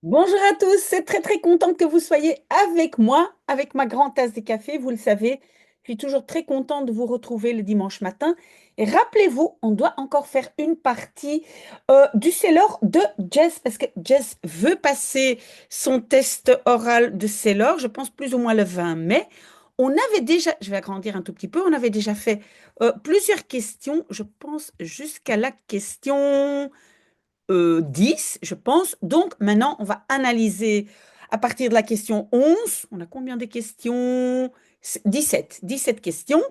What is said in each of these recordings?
Bonjour à tous, c'est très contente que vous soyez avec moi, avec ma grande tasse de café. Vous le savez, je suis toujours très contente de vous retrouver le dimanche matin. Et rappelez-vous, on doit encore faire une partie du Sailor de Jess, parce que Jess veut passer son test oral de Sailor, je pense plus ou moins le 20 mai. On avait déjà, je vais agrandir un tout petit peu, on avait déjà fait plusieurs questions, je pense jusqu'à la question 10, je pense. Donc, maintenant, on va analyser à partir de la question 11. On a combien de questions? 17 questions.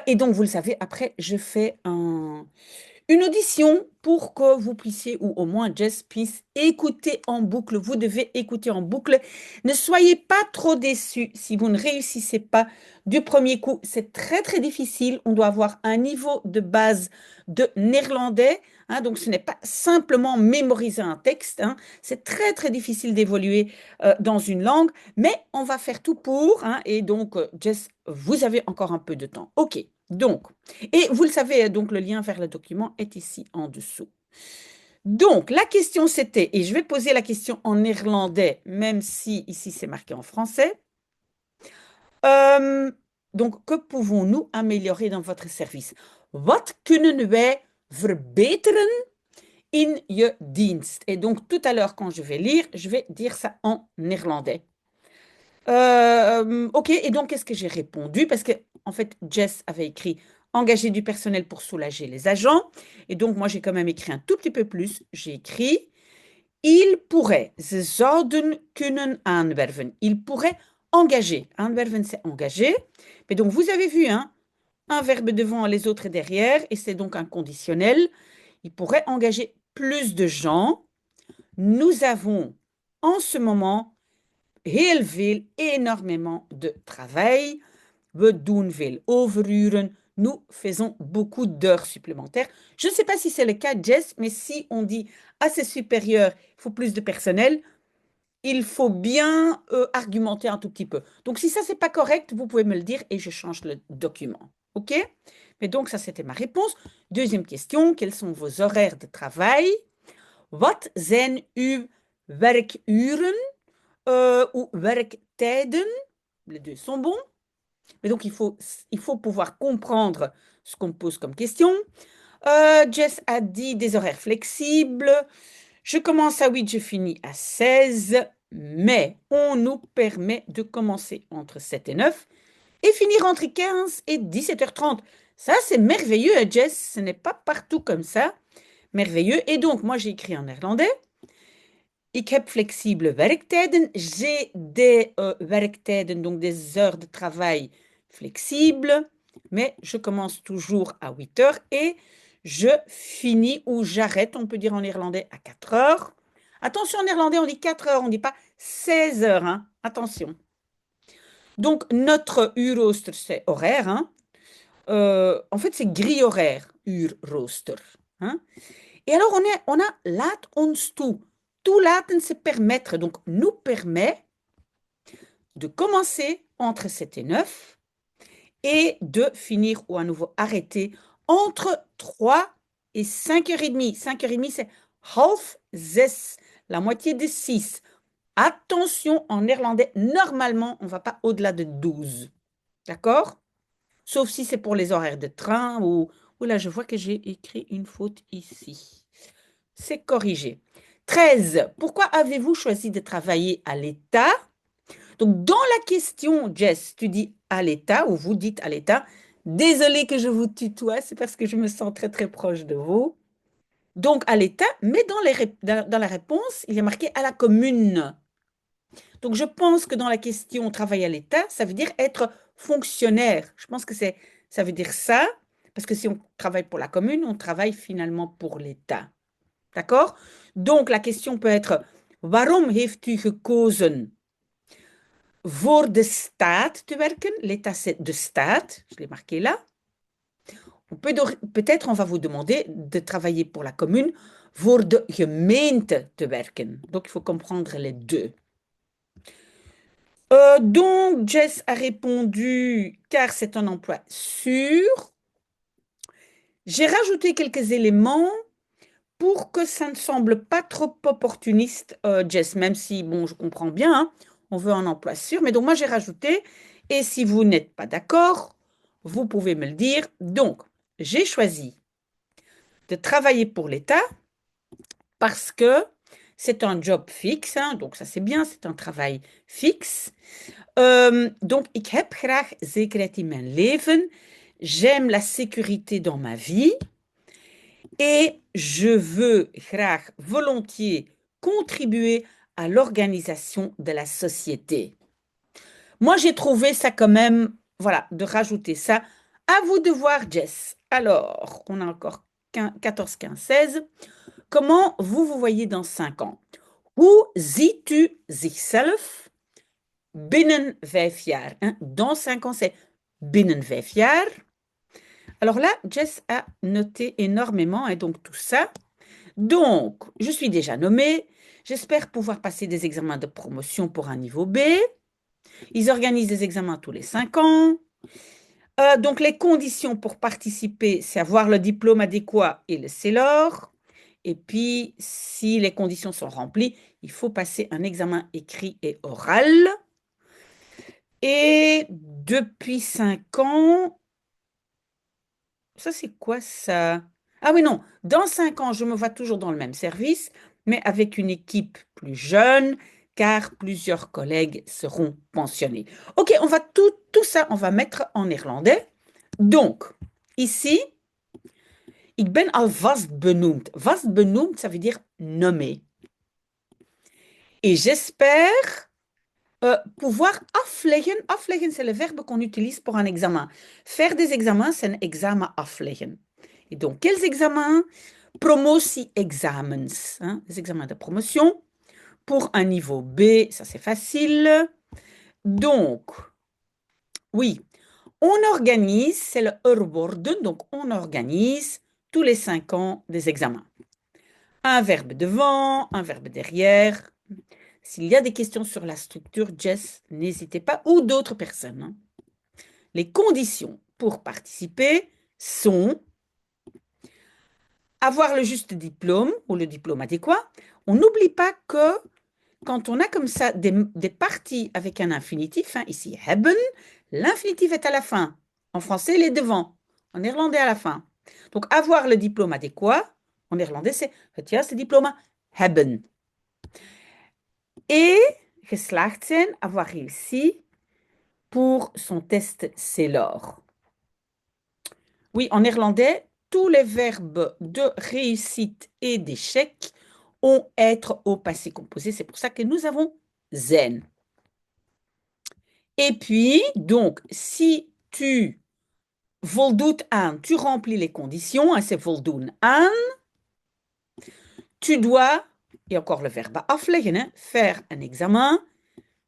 Et donc, vous le savez, après, je fais une audition pour que vous puissiez, ou au moins Jess puisse écouter en boucle. Vous devez écouter en boucle. Ne soyez pas trop déçus si vous ne réussissez pas du premier coup. C'est très difficile. On doit avoir un niveau de base de néerlandais. Donc, ce n'est pas simplement mémoriser un texte. C'est très difficile d'évoluer dans une langue. Mais on va faire tout pour. Et donc, Jess, vous avez encore un peu de temps. OK. Donc, et vous le savez, donc le lien vers le document est ici en dessous. Donc, la question c'était, et je vais poser la question en néerlandais, même si ici c'est marqué en français. Euh, donc, que pouvons-nous améliorer dans votre service? Wat kunnen wij verbeteren in je dienst? Et donc, tout à l'heure, quand je vais lire, je vais dire ça en néerlandais. Ok, et donc qu'est-ce que j'ai répondu? Parce que, en fait, Jess avait écrit engager du personnel pour soulager les agents. Et donc, moi, j'ai quand même écrit un tout petit peu plus. J'ai écrit il pourrait, ze zouden kunnen aanwerven. Il pourrait engager. Aanwerven, c'est engager. Mais donc, vous avez vu, un verbe devant, les autres derrière, et c'est donc un conditionnel. Il pourrait engager plus de gens. Nous avons en ce moment heel veel, énormément de travail. We doen veel overuren. Nous faisons beaucoup d'heures supplémentaires. Je ne sais pas si c'est le cas, Jess, mais si on dit à ses supérieurs, il faut plus de personnel, il faut bien argumenter un tout petit peu. Donc, si ça, c'est pas correct, vous pouvez me le dire et je change le document. OK? Mais donc, ça, c'était ma réponse. Deuxième question, quels sont vos horaires de travail? Wat zijn uw werkuren? Ou werktijden, les deux sont bons. Mais donc, il faut pouvoir comprendre ce qu'on me pose comme question. Jess a dit des horaires flexibles. Je commence à 8, je finis à 16, mais on nous permet de commencer entre 7 et 9 et finir entre 15 et 17h30. Ça, c'est merveilleux, Jess. Ce n'est pas partout comme ça. Merveilleux. Et donc, moi, j'ai écrit en néerlandais. Ik heb flexibele werktijden. J'ai des werktijden, donc des heures de travail flexibles, mais je commence toujours à 8 heures et je finis ou j'arrête, on peut dire en néerlandais, à 4 heures. Attention, en néerlandais, on dit 4 heures, on ne dit pas 16 heures. Attention. Donc, notre uurrooster, c'est horaire. En fait, c'est grille horaire, uurrooster. Et alors, on a laat ons toe. Toelaten, c'est permettre. Donc, nous permet de commencer entre 7 et 9 et de finir ou à nouveau arrêter entre 3 et 5h30. 5h30, c'est half zes, la moitié de 6. Attention, en néerlandais, normalement, on ne va pas au-delà de 12. D'accord? Sauf si c'est pour les horaires de train ou... Là, je vois que j'ai écrit une faute ici. C'est corrigé. 13. Pourquoi avez-vous choisi de travailler à l'État? Donc, dans la question, Jess, tu dis à l'État ou vous dites à l'État. Désolée que je vous tutoie, c'est parce que je me sens très proche de vous. Donc, à l'État, mais dans la réponse, il y a marqué à la commune. Donc, je pense que dans la question travailler à l'État, ça veut dire être fonctionnaire. Je pense que ça veut dire ça, parce que si on travaille pour la commune, on travaille finalement pour l'État. D'accord? Donc, la question peut être, waarom heeft u gekozen voor de staat te werken? L'État, c'est de staat. Je l'ai marqué là. Peut-être on va vous demander de travailler pour la commune, voor de gemeente te werken. Donc, il faut comprendre les deux. Donc, Jess a répondu, car c'est un emploi sûr. J'ai rajouté quelques éléments pour que ça ne semble pas trop opportuniste, Jess, même si, bon, je comprends bien, hein, on veut un emploi sûr, mais donc moi j'ai rajouté, et si vous n'êtes pas d'accord, vous pouvez me le dire. Donc, j'ai choisi de travailler pour l'État parce que c'est un job fixe, hein, donc ça c'est bien, c'est un travail fixe. Donc, ik heb graag zekerheid in mijn leven. J'aime la sécurité dans ma vie. Et je veux graag volontiers contribuer à l'organisation de la société. Moi, j'ai trouvé ça quand même, voilà, de rajouter ça. À vous de voir, Jess. Alors, on a encore 14, 15, 16. Comment vous vous voyez dans 5 ans? Hoe ziet u zichzelf binnen 5 jaar? Hein? Dans 5 ans, c'est binnen 5 jaar. Alors là, Jess a noté énormément, et donc tout ça. Donc, je suis déjà nommée. J'espère pouvoir passer des examens de promotion pour un niveau B. Ils organisent des examens tous les 5 ans. Donc, les conditions pour participer, c'est avoir le diplôme adéquat et le CELOR. Et puis, si les conditions sont remplies, il faut passer un examen écrit et oral. Et depuis 5 ans, ça c'est quoi ça? Ah oui, non, dans 5 ans, je me vois toujours dans le même service, mais avec une équipe plus jeune, car plusieurs collègues seront pensionnés. Ok, on va tout ça, on va mettre en néerlandais. Donc, ici, ik ben al vast benoemd. Vast benoemd, ça veut dire nommé. Et j'espère pouvoir afleggen. Afleggen, c'est le verbe qu'on utilise pour un examen. Faire des examens, c'est un examen afleggen. Et donc, quels examens? Promotie-examens, hein, les examens de promotion. Pour un niveau B, ça c'est facile. Donc, oui, on organise, c'est le worden, donc on organise tous les 5 ans des examens. Un verbe devant, un verbe derrière. S'il y a des questions sur la structure, Jess, n'hésitez pas, ou d'autres personnes. Hein. Les conditions pour participer sont avoir le juste diplôme ou le diplôme adéquat. On n'oublie pas que quand on a comme ça des parties avec un infinitif, hein, ici hebben, l'infinitif est à la fin. En français, il est devant. En néerlandais, à la fin. Donc, avoir le diplôme adéquat, en néerlandais, c'est het juiste diplôme hebben. Et geslaagd zijn, avoir réussi pour son test CELOR. Oui, en néerlandais, tous les verbes de réussite et d'échec ont être au passé composé. C'est pour ça que nous avons zijn. Et puis, donc, si tu voldoet aan, tu remplis les conditions, hein, c'est voldoen aan, tu dois, et encore le verbe afleggen, hein, faire un examen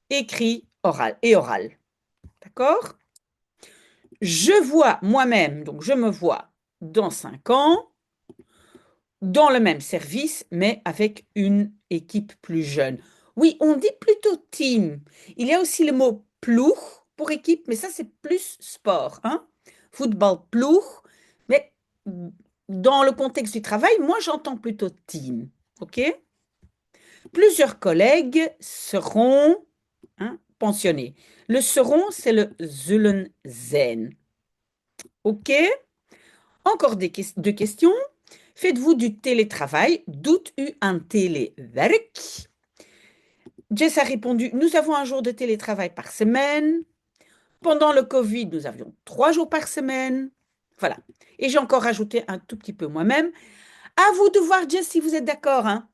écrit, oral et oral. D'accord? Je vois moi-même, donc je me vois dans 5 ans, dans le même service, mais avec une équipe plus jeune. Oui, on dit plutôt team. Il y a aussi le mot ploeg pour équipe, mais ça c'est plus sport. Hein? Football ploeg. Mais dans le contexte du travail, moi j'entends plutôt team. OK? Plusieurs collègues seront pensionnés. Le seront, c'est le zullen zijn. OK? Encore deux questions. Faites-vous du télétravail? Doet u aan téléwerk? Jess a répondu, nous avons un jour de télétravail par semaine. Pendant le Covid, nous avions 3 jours par semaine. Voilà. Et j'ai encore rajouté un tout petit peu moi-même. À vous de voir, Jess, si vous êtes d'accord. Hein.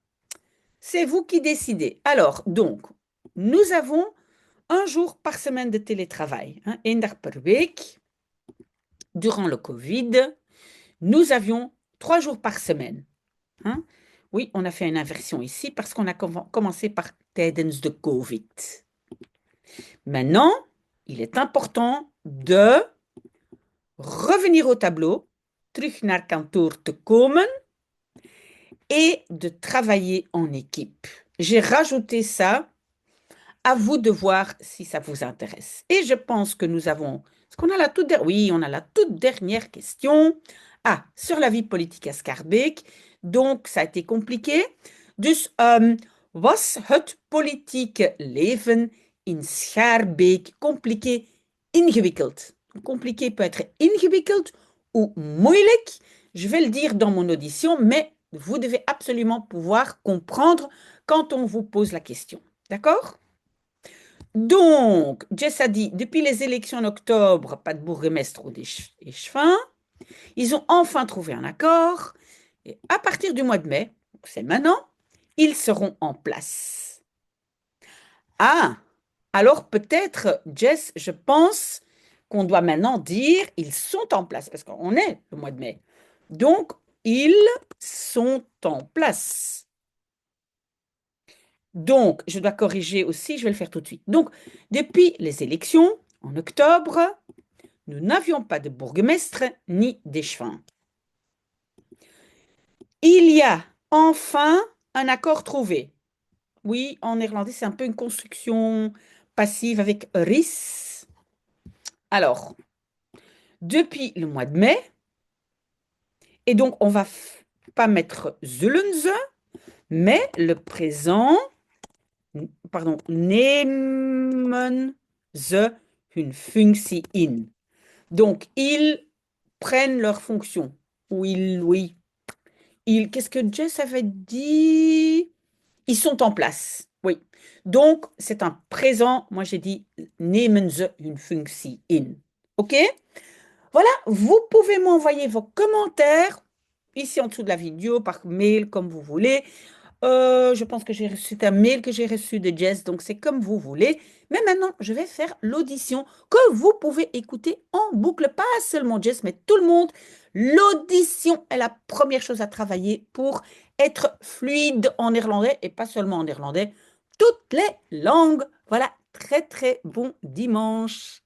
C'est vous qui décidez. Alors, donc, nous avons un jour par semaine de télétravail. Hein, 1 dag per week. Durant le Covid, nous avions 3 jours par semaine. Hein? Oui, on a fait une inversion ici parce qu'on a commencé par tijdens de Covid. Maintenant, il est important de revenir au tableau, terug naar kantoor te komen et de travailler en équipe. J'ai rajouté ça. À vous de voir si ça vous intéresse. Et je pense que nous avons... Est-ce qu'on a la toute dernière... Oui, on a la toute dernière question. Ah, sur la vie politique à Schaerbeek. Donc, ça a été compliqué. Dus, was het politieke leven in Schaerbeek compliqué, ingewikkeld? Compliqué peut être ingewikkeld ou moeilijk. Je vais le dire dans mon audition, mais vous devez absolument pouvoir comprendre quand on vous pose la question. D'accord? Donc, Jess a dit, depuis les élections en octobre, pas de bourgmestre ou d'échevin. Ils ont enfin trouvé un accord. Et à partir du mois de mai, c'est maintenant, ils seront en place. Ah, alors peut-être, Jess, je pense qu'on doit maintenant dire ils sont en place, parce qu'on est le mois de mai. Donc, ils sont en place. Donc, je dois corriger aussi, je vais le faire tout de suite. Donc, depuis les élections, en octobre, nous n'avions pas de bourgmestre ni d'échevin. Il y a enfin un accord trouvé. Oui, en néerlandais, c'est un peu une construction passive avec ris. Alors, depuis le mois de mai, et donc on va pas mettre zullen ze, mais le présent, pardon, nemen ze hun functie in. Donc, ils prennent leur fonction. Ou ils, oui. Qu'est-ce que Jess avait dit? Ils sont en place. Oui. Donc, c'est un présent. Moi, j'ai dit nemen ze hun functie in. OK? Voilà, vous pouvez m'envoyer vos commentaires ici en dessous de la vidéo, par mail, comme vous voulez. Je pense que c'est un mail que j'ai reçu de Jess, donc c'est comme vous voulez. Mais maintenant, je vais faire l'audition que vous pouvez écouter en boucle, pas seulement Jess, mais tout le monde. L'audition est la première chose à travailler pour être fluide en néerlandais et pas seulement en néerlandais, toutes les langues. Voilà, très très bon dimanche.